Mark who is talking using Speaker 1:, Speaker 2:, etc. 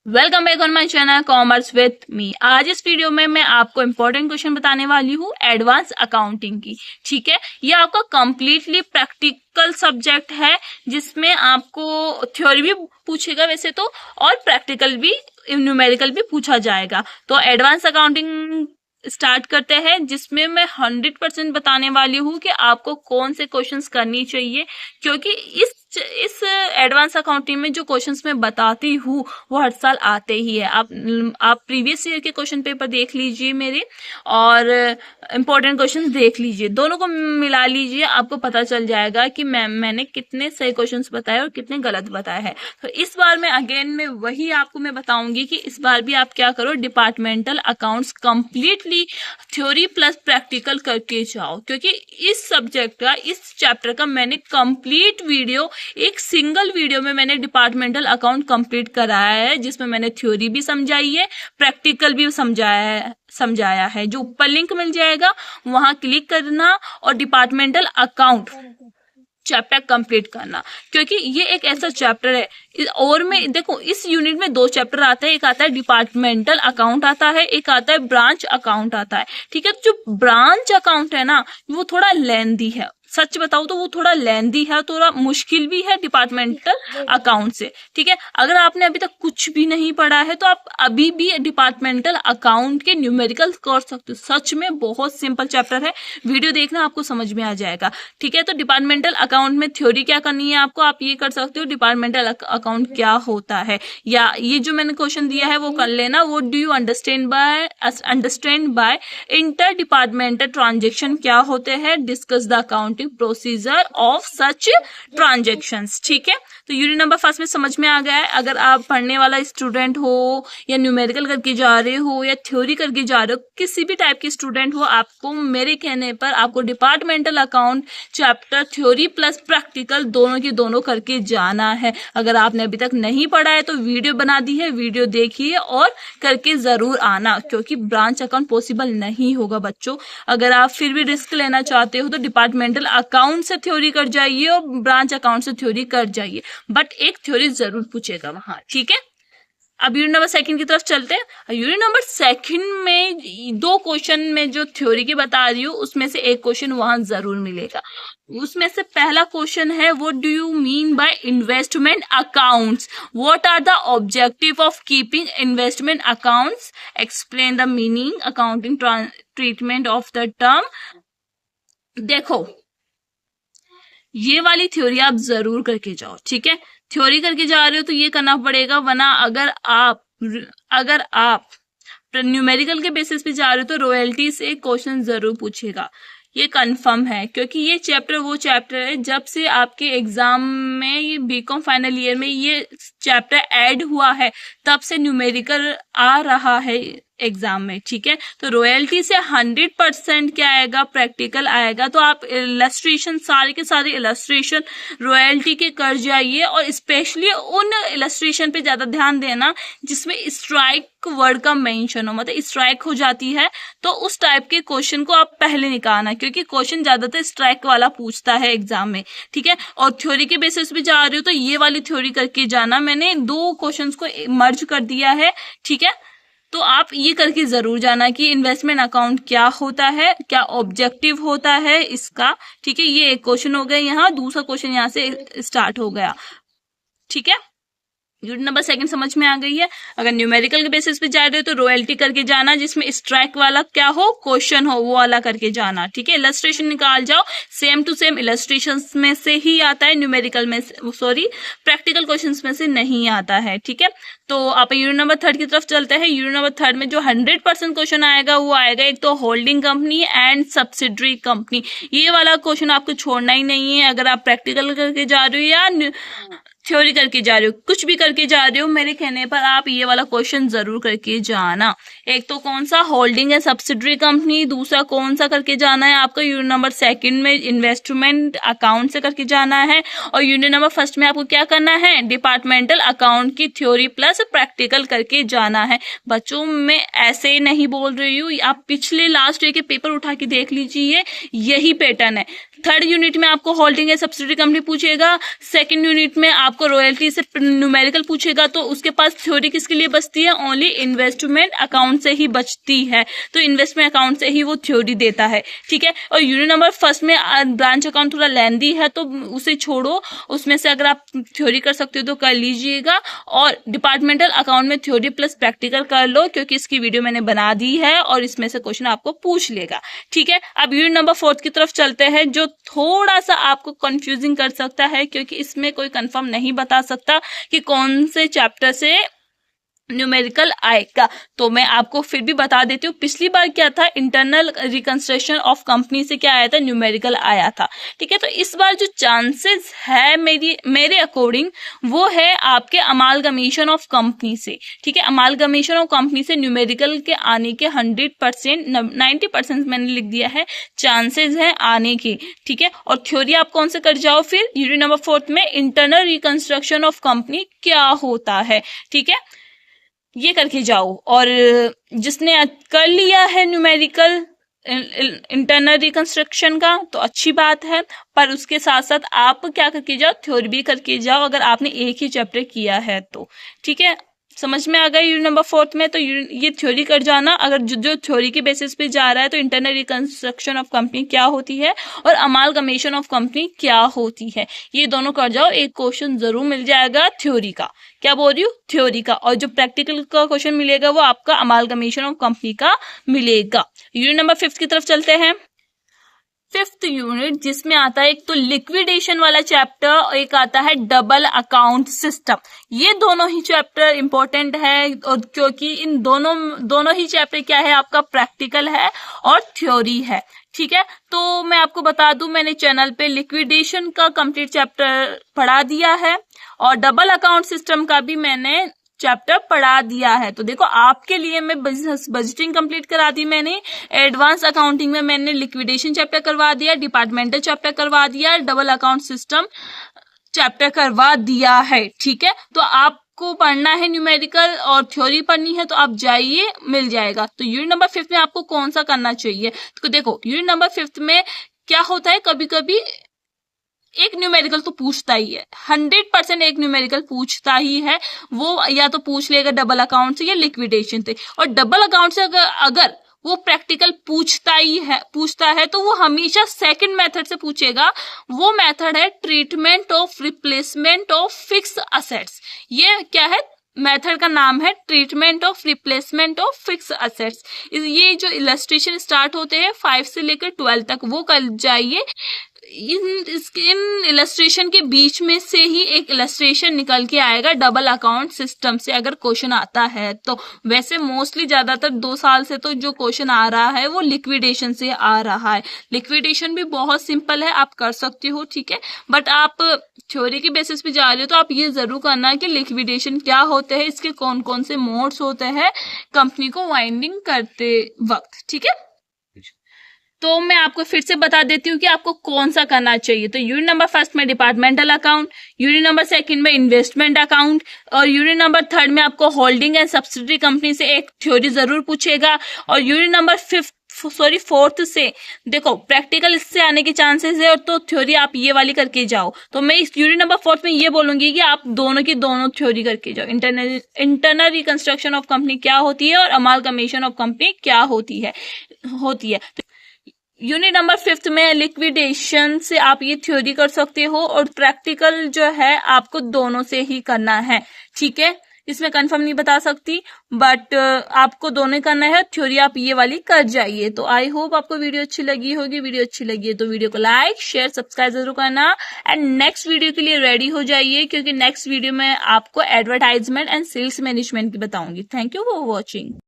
Speaker 1: Welcome back on my channel commerce with me. आज इस video में मैं आपको इंपॉर्टेंट क्वेश्चन बताने वाली हूँ एडवांस अकाउंटिंग की। ठीक है, ये आपका कंप्लीटली प्रैक्टिकल सब्जेक्ट है जिसमें आपको थ्योरी भी पूछेगा वैसे तो, और प्रैक्टिकल भी, न्यूमेरिकल भी पूछा जाएगा। तो एडवांस अकाउंटिंग स्टार्ट करते हैं, जिसमें मैं 100% बताने वाली हूँ कि आपको कौन से क्वेश्चंस करनी चाहिए, क्योंकि इस एडवांस अकाउंटिंग में जो क्वेश्चंस मैं बताती हूँ वो हर साल आते ही है। आप प्रीवियस ईयर के क्वेश्चन पेपर देख लीजिए मेरे, और इम्पोर्टेंट क्वेश्चंस देख लीजिए, दोनों को मिला लीजिए, आपको पता चल जाएगा कि मैंने कितने सही क्वेश्चंस बताए और कितने गलत बताए हैं। तो इस बार मैं अगेन में वही आपको मैं बताऊंगी कि इस बार भी आप क्या करो, departmental accounts completely theory plus practical करके जाओ, क्योंकि इस सब्जेक्ट का, इस चैप्टर का मैंने कंप्लीट वीडियो, एक सिंगल वीडियो में मैंने डिपार्टमेंटल अकाउंट कंप्लीट कराया है, जिसमें मैंने थ्योरी भी समझाई है, प्रैक्टिकल भी समझाया है। जो ऊपर लिंक मिल जाएगा वहां क्लिक करना और डिपार्टमेंटल अकाउंट चैप्टर कंप्लीट करना, क्योंकि ये एक ऐसा चैप्टर है। और में देखो, इस यूनिट में 2 चैप्टर आते हैं, एक आता है डिपार्टमेंटल अकाउंट आता है, एक आता है ब्रांच अकाउंट आता है। ठीक है, जो ब्रांच अकाउंट है ना, वो थोड़ा लेंदी है, सच बताऊं तो वो थोड़ा लेंदी है, थोड़ा मुश्किल भी है डिपार्टमेंटल अकाउंट से। ठीक है, अगर आपने अभी तक कुछ भी नहीं पढ़ा है तो आप अभी भी डिपार्टमेंटल अकाउंट के न्यूमेरिकल कर सकते हो। सच में बहुत सिंपल चैप्टर है, वीडियो देखना आपको समझ में आ जाएगा। ठीक है, तो डिपार्टमेंटल अकाउंट में थ्योरी क्या करनी है आपको, आप ये कर सकते हो डिपार्टमेंटल अकाउंट क्या होता है, या ये जो मैंने क्वेश्चन दिया है वो कर लेना। What do you understand by inter departmental transaction, क्या होते हैं, discuss the account procedure of such transactions. ठीक है, तो यूनिट नंबर फर्स्ट में समझ में आ गया है। अगर आप पढ़ने वाला स्टूडेंट हो, या न्यूमेरिकल करके जा रहे हो, या थ्योरी करके जा रहे हो, किसी भी टाइप के स्टूडेंट हो, आपको मेरे कहने पर आपको departmental account chapter theory plus practical दोनों की दोनों करके जाना है। अगर आपने अभी तक नहीं पढ़ा है तो वीडियो बना दी है, वीडियो देखिए और करके जरूर आना, क्योंकि ब्रांच अकाउंट पॉसिबल नहीं होगा बच्चों। अगर आप फिर भी रिस्क लेना चाहते हो तो डिपार्टमेंटल अकाउंट से थ्योरी कर जाइए और ब्रांच अकाउंट से थ्योरी कर जाइए, बट एक थ्योरी जरूर पूछेगा वहां। ठीक है, अब यूनिट नंबर 2 की तरफ चलते हैं। यूनिट नंबर 2 में 2 क्वेश्चन में जो थ्योरी की बता रही हूँ, उसमें से एक क्वेश्चन वहां जरूर मिलेगा। उसमें से पहला क्वेश्चन है, what do you mean by investment accounts, what are the objective of keeping investment accounts, explain the meaning, accounting treatment of the term. देखो, ये वाली थ्योरी आप जरूर करके जाओ। ठीक है, थ्योरी करके जा रहे हो तो ये करना पड़ेगा, वरना अगर आप न्यूमेरिकल के बेसिस पे जा रहे हो तो रॉयल्टी से क्वेश्चन जरूर पूछेगा, ये कंफर्म है, क्योंकि ये चैप्टर वो चैप्टर है, जब से आपके एग्जाम में, ये बीकॉम फाइनल ईयर में ये चैप्टर ऐड हुआ है, तब से न्यूमेरिकल आ रहा है एग्जाम में। ठीक है, तो रॉयल्टी से 100% क्या आएगा, प्रैक्टिकल आएगा। तो आप इलस्ट्रेशन, सारे के सारे इलस्ट्रेशन रॉयल्टी के कर जाइए, और स्पेशली उन इलस्ट्रेशन पे ज्यादा ध्यान देना जिसमें स्ट्राइक वर्ड का मेंशन हो, मतलब स्ट्राइक हो जाती है, तो उस टाइप के क्वेश्चन को आप पहले निकालना, क्योंकि क्वेश्चन ज्यादातर स्ट्राइक वाला पूछता है एग्जाम में। ठीक है, और थ्योरी के बेसिस पे जा रहे हो तो ये वाली थ्योरी करके जाना। मैंने 2 क्वेश्चंस को मर्ज कर दिया है। ठीक है, तो आप ये करके जरूर जाना कि इन्वेस्टमेंट अकाउंट क्या होता है, क्या ऑब्जेक्टिव होता है इसका। ठीक है, ये एक क्वेश्चन हो गया, यहाँ दूसरा क्वेश्चन यहाँ से स्टार्ट हो गया। ठीक है, यूनिट नंबर 2 समझ में आ गई है। अगर न्यूमेरिकल के बेसिस पे जा रहे हो तो रॉयल्टी करके जाना, जिसमें स्ट्राइक वाला क्या हो, क्वेश्चन हो, वो वाला करके जाना। ठीक है, इलस्ट्रेशन निकाल जाओ, सेम टू सेम इलस्ट्रेशन में से ही आता है, न्यूमेरिकल में, सॉरी प्रैक्टिकल क्वेश्चंस में से नहीं आता है। ठीक है, तो आप यूनिट नंबर 3 की तरफ चलते हैं। यूनिट नंबर 3 में जो 100% क्वेश्चन आएगा वो आएगा, एक तो holding company and subsidiary company. ये वाला क्वेश्चन आपको छोड़ना ही नहीं है। अगर आप प्रैक्टिकल करके जा रहे हो या थ्योरी करके जा रहे हो, कुछ भी करके जा रहे हो, मेरे कहने पर आप ये वाला क्वेश्चन जरूर करके जाना। एक तो कौन सा, होल्डिंग है सब्सिडरी कंपनी, दूसरा कौन सा करके जाना है आपका, यूनिट नंबर 2 में इन्वेस्टमेंट अकाउंट से करके जाना है, और यूनिट नंबर 1 में आपको क्या करना है, डिपार्टमेंटल अकाउंट की थ्योरी प्लस प्रैक्टिकल करके जाना है। बच्चों, मैं ऐसे नहीं बोल रही हूँ, आप पिछले लास्ट ईयर के पेपर उठा के देख लीजिए, यही पैटर्न है। थर्ड यूनिट में आपको होल्डिंग एंड सब्सिडरी कंपनी पूछेगा, सेकंड यूनिट में आपको रॉयल्टी से न्यूमेरिकल पूछेगा। तो उसके पास थ्योरी किसके लिए बचती है? ओनली इन्वेस्टमेंट अकाउंट से ही बचती है, तो इन्वेस्टमेंट अकाउंट से ही वो थ्योरी देता है, ठीक है। और यूनिट नंबर फर्स्ट में ब्रांच अकाउंट थोड़ा लेंदी है तो उसे छोड़ो, उसमें से अगर आप थ्योरी कर सकते हो तो कर लीजिएगा। और डिपार्टमेंटल अकाउंट में थ्योरी प्लस प्रैक्टिकल कर लो, क्योंकि इसकी वीडियो मैंने बना दी है और इसमें से क्वेश्चन आपको पूछ लेगा, ठीक है। अब यूनिट नंबर 4 की तरफ चलते हैं, जो थोड़ा सा आपको कंफ्यूजिंग कर सकता है, क्योंकि इसमें कोई कंफर्म नहीं बता सकता कि कौन से चैप्टर से न्यूमेरिकल आएगा। तो मैं आपको फिर भी बता देती हूँ, पिछली बार क्या था, इंटरनल रिकंस्ट्रक्शन ऑफ कंपनी से क्या आया था? न्यूमेरिकल आया था, ठीक है। तो इस बार जो चांसेस है मेरे अकॉर्डिंग वो है आपके अमालगमेशन ऑफ कंपनी से, ठीक है। अमालगमेशन ऑफ कंपनी से न्यूमेरिकल के आने के 100%, 90% मैंने लिख दिया है चांसेस है आने के, ठीक है। और थ्योरी आप कौन से कर जाओ फिर यूनिट नंबर 4 में, इंटरनल रिकंस्ट्रक्शन ऑफ कंपनी क्या होता है, ठीक है, ये करके जाओ। और जिसने कर लिया है न्यूमेरिकल इंटरनल रिकंस्ट्रक्शन का तो अच्छी बात है, पर उसके साथ साथ आप क्या करके जाओ? थ्योरी भी करके जाओ, अगर आपने एक ही चैप्टर किया है तो, ठीक है। समझ में आ गया यूनिट नंबर 4 में? तो ये थ्योरी कर जाना, अगर जो थ्योरी के बेसिस पे जा रहा है तो इंटरनल रिकंस्ट्रक्शन ऑफ कंपनी क्या होती है और अमालगमेशन ऑफ कंपनी क्या होती है, ये दोनों कर जाओ, एक क्वेश्चन जरूर मिल जाएगा थ्योरी का। क्या बोल रही हूँ? थ्योरी का। और जो प्रैक्टिकल का क्वेश्चन मिलेगा वो आपका अमालगमेशन ऑफ कंपनी का मिलेगा। यूनिट नंबर 5 की तरफ चलते हैं। 5th यूनिट जिसमें आता है एक तो लिक्विडेशन वाला चैप्टर और एक आता है डबल अकाउंट सिस्टम। ये दोनों ही चैप्टर इंपॉर्टेंट है, और क्योंकि इन दोनों ही चैप्टर क्या है, आपका प्रैक्टिकल है और थ्योरी है, ठीक है। तो मैं आपको बता दूं, मैंने चैनल पे लिक्विडेशन का कंप्लीट चैप्टर पढ़ा दिया है और डबल अकाउंट सिस्टम का भी मैंने चैप्टर पढ़ा दिया है। तो देखो, आपके लिए मैं बिजनेस बजटिंग कंप्लीट करा दी मैंने, एडवांस अकाउंटिंग में मैंने लिक्विडेशन चैप्टर करवा दिया, डिपार्टमेंटल चैप्टर करवा दिया, डबल अकाउंट सिस्टम चैप्टर करवा दिया है, ठीक है। तो आपको पढ़ना है न्यूमेरिकल और थ्योरी पढ़नी है तो आप जाइए, मिल जाएगा। तो यूनिट नंबर 5 में आपको कौन सा करना चाहिए? तो देखो, यूनिट नंबर 5 में क्या होता है, कभी कभी एक न्यूमेरिकल तो पूछता ही है, 100% एक न्यूमेरिकल पूछता ही है। वो या तो पूछ लेगा डबल अकाउंट से या लिक्विडेशन से, और डबल अकाउंट से अगर वो प्रैक्टिकल पूछता है तो वो हमेशा सेकंड मेथड से पूछेगा। वो मेथड है treatment of replacement of fix assets. ये क्या है? मेथड का नाम है treatment of replacement of fix assets. ये जो इलस्ट्रेशन स्टार्ट होते हैं 5 से लेकर 12 तक, वो कर जाइए। इन इलस्ट्रेशन के बीच में से ही एक इलस्ट्रेशन निकल के आएगा डबल अकाउंट सिस्टम से, अगर क्वेश्चन आता है तो। वैसे मोस्टली ज्यादातर 2 साल से तो जो क्वेश्चन आ रहा है वो लिक्विडेशन से आ रहा है। लिक्विडेशन भी बहुत सिंपल है, आप कर सकते हो, ठीक है। बट आप थ्योरी के बेसिस पे जा रहे हो तो आप ये जरूर करना कि लिक्विडेशन क्या होते हैं, इसके कौन कौन से मोड्स होते हैं कंपनी को वाइंडिंग करते वक्त, ठीक है। तो मैं आपको फिर से बता देती हूँ कि आपको कौन सा करना चाहिए। तो यूनिट नंबर 1 में डिपार्टमेंटल अकाउंट, यूनिट नंबर 2 में इन्वेस्टमेंट अकाउंट, और यूनिट नंबर 3 में आपको होल्डिंग एंड सब्सिडरी कंपनी से एक थ्योरी जरूर पूछेगा। और यूनिट नंबर 4th से देखो प्रैक्टिकल इससे आने के चांसेस है, और तो थ्योरी आप ये वाली करके जाओ। तो मैं इस यूनिट नंबर 4 में ये बोलूंगी कि आप दोनों की दोनों थ्योरी करके जाओ। इंटरनल रिकंस्ट्रक्शन ऑफ कंपनी क्या होती है और अमालगमेशन ऑफ कंपनी क्या होती है। यूनिट नंबर 5 में लिक्विडेशन से आप ये थ्योरी कर सकते हो, और प्रैक्टिकल जो है आपको दोनों से ही करना है, ठीक है। इसमें कंफर्म नहीं बता सकती, बट आपको दोनों करना है। थ्योरी आप ये वाली कर जाइए। तो आई होप आपको वीडियो अच्छी लगी होगी। वीडियो अच्छी लगी है तो वीडियो को लाइक शेयर सब्सक्राइब जरूर करना, एंड नेक्स्ट वीडियो के लिए रेडी हो जाइए, क्योंकि नेक्स्ट वीडियो में आपको एडवर्टाइजमेंट एंड सेल्स मैनेजमेंट की बताऊंगी। Thank you for watching.